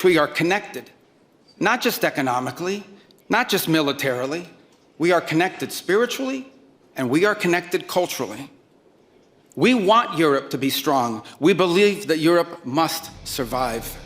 We are connected, not just economically, not just militarily. We are connected spiritually, and we are connected culturally. We want Europe to be strong. We believe that Europe must survive.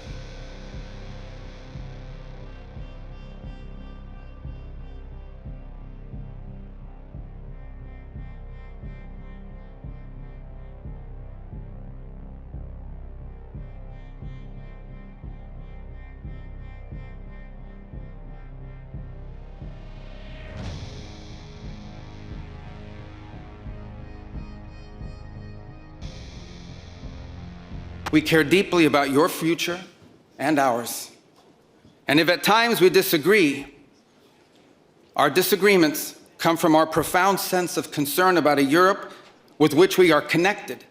We care deeply about your future and ours. And if at times we disagree, our disagreements come from our profound sense of concern about a Europe with which we are connected,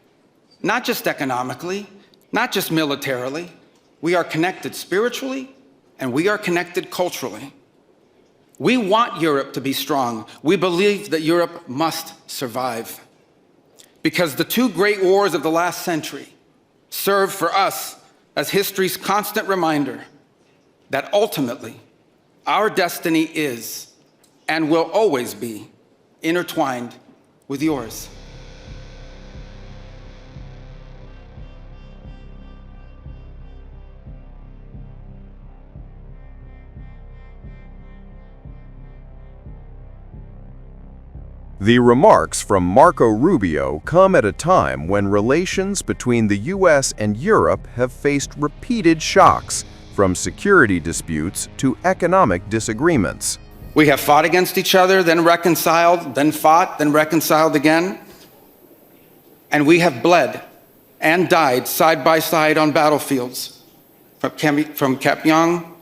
not just economically, not just militarily. We are connected spiritually, and we are connected culturally. We want Europe to be strong. We believe that Europe must survive. Because the two great wars of the last century serve for us as history's constant reminder that ultimately our destiny is and will always be intertwined with yours. The remarks from Marco Rubio come at a time when relations between the U.S. and Europe have faced repeated shocks, from security disputes to economic disagreements. We have fought against each other, then reconciled, then fought, then reconciled again. And we have bled and died side by side on battlefields, from Kapyong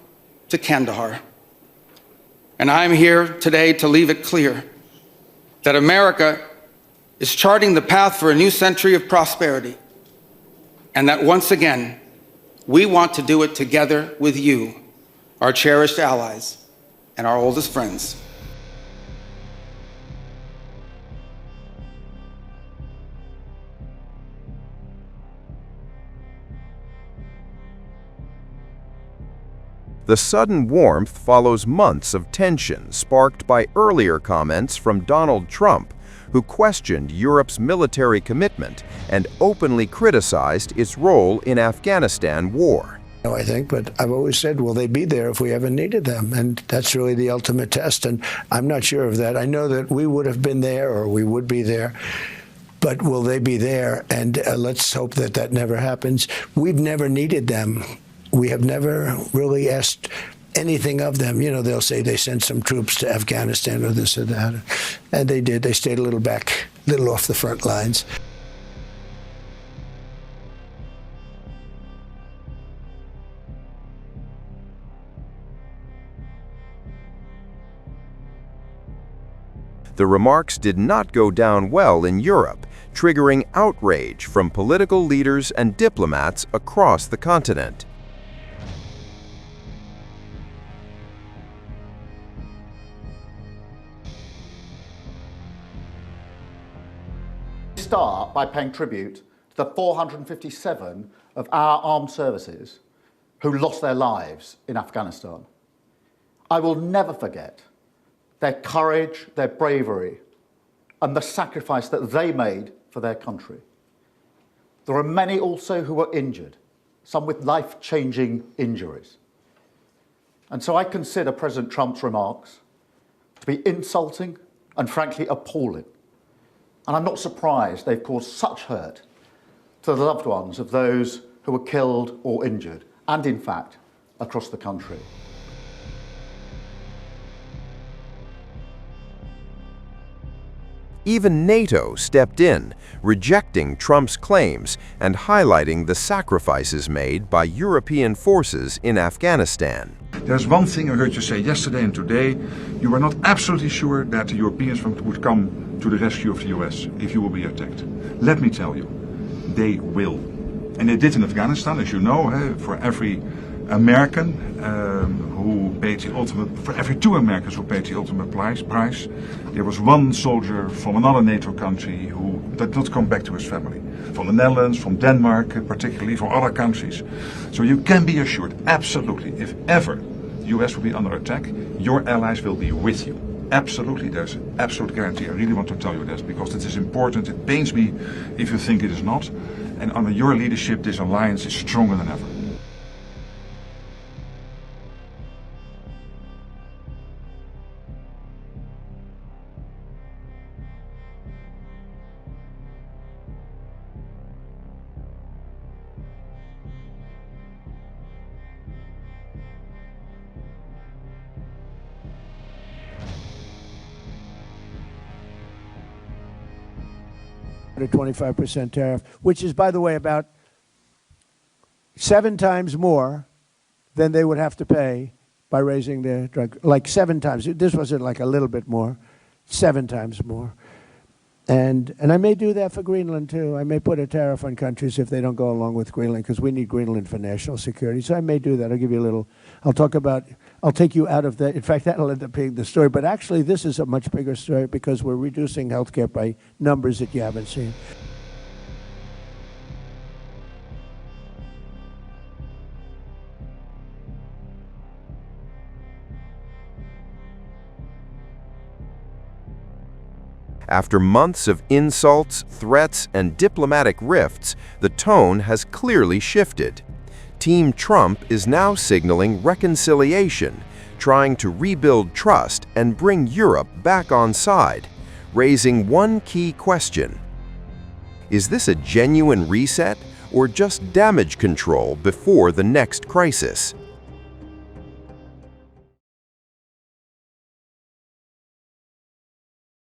to Kandahar. And I'm here today to leave it clear that America is charting the path for a new century of prosperity, and that once again, we want to do it together with you, our cherished allies and our oldest friends. The sudden warmth follows months of tension sparked by earlier comments from Donald Trump, who questioned Europe's military commitment and openly criticized its role in Afghanistan war. I think, but I've always said, will they be there if we ever needed them? And that's really the ultimate test, and I'm not sure of that. I know that we would have been there, or we would be there, but will they be there? And let's hope that that never happens. We've never needed them. We have never really asked anything of them. You know, they'll say they sent some troops to Afghanistan or this or that. And they did. They stayed a little back, a little off the front lines. The remarks did not go down well in Europe, triggering outrage from political leaders and diplomats across the continent. Start by paying tribute to the 457 of our armed services who lost their lives in Afghanistan. I will never forget their courage, their bravery, and the sacrifice that they made for their country. There are many also who were injured, some with life-changing injuries. And so I consider President Trump's remarks to be insulting and frankly appalling. And I'm not surprised they've caused such hurt to the loved ones of those who were killed or injured, and in fact, across the country. Even NATO stepped in, rejecting Trump's claims and highlighting the sacrifices made by European forces in Afghanistan. There's one thing I heard you say yesterday and today. You were not absolutely sure that the Europeans would come to the rescue of the US if you will be attacked. Let me tell you, they will. And they did in Afghanistan, as you know, for every American who paid the ultimate, for every 2 Americans who paid the ultimate price, there was 1 soldier from another NATO country who did not come back to his family. From the Netherlands, from Denmark, particularly, from other countries. So you can be assured, absolutely, if ever the US will be under attack, your allies will be with you. Absolutely, there's an absolute guarantee. I really want to tell you this because it is important. It pains me if you think it is not. And under your leadership, this alliance is stronger than ever. A 25% tariff, which is, by the way, about 7 times more than they would have to pay by raising their drug, like 7 times. This wasn't like a little bit more, 7 times more. And I may do that for Greenland too. I may put a tariff on countries if they don't go along with Greenland, because we need Greenland for national security. So I may do that. I'll give you a little, I'll take you out of that. In fact, that'll end up being the story. But actually, this is a much bigger story because we're reducing healthcare by numbers that you haven't seen. After months of insults, threats, and diplomatic rifts, the tone has clearly shifted. Team Trump is now signaling reconciliation, trying to rebuild trust and bring Europe back on side, raising one key question. Is this a genuine reset or just damage control before the next crisis?